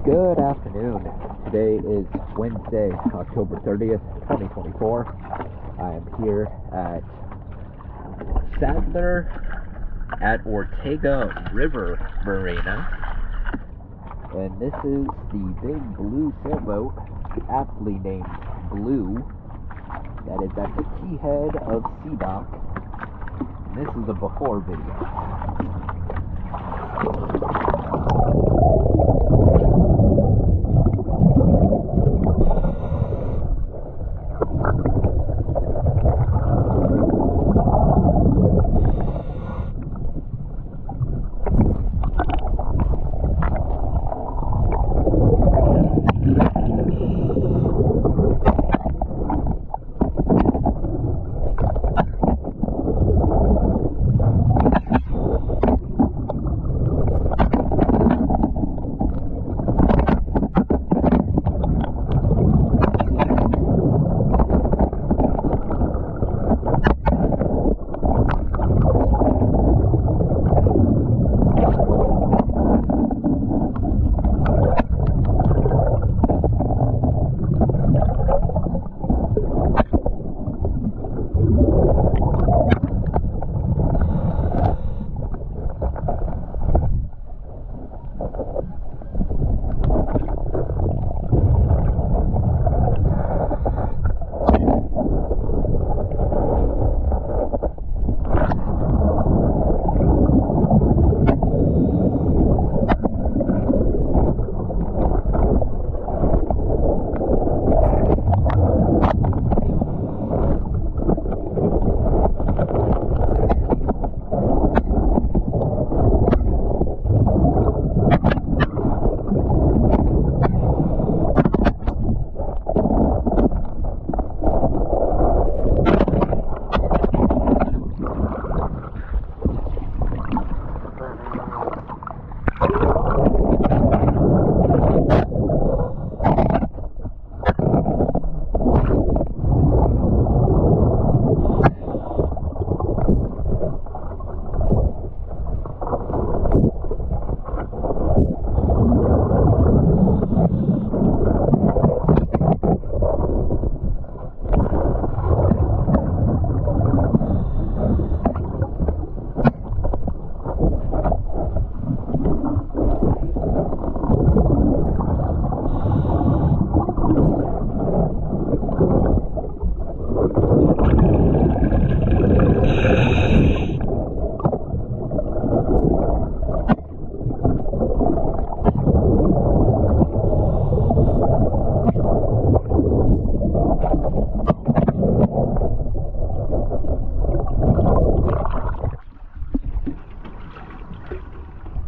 Good afternoon. Today is Wednesday, October 30th, 2024. I am here at Sadler at Ortega River Marina. And this is the big blue sailboat, aptly named Blue, that is at the quay head of Sea Dock. And this is a before video.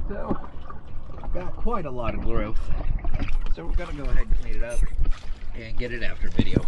So, got quite a lot of growth, so we're going to go ahead and clean it up and get it after video.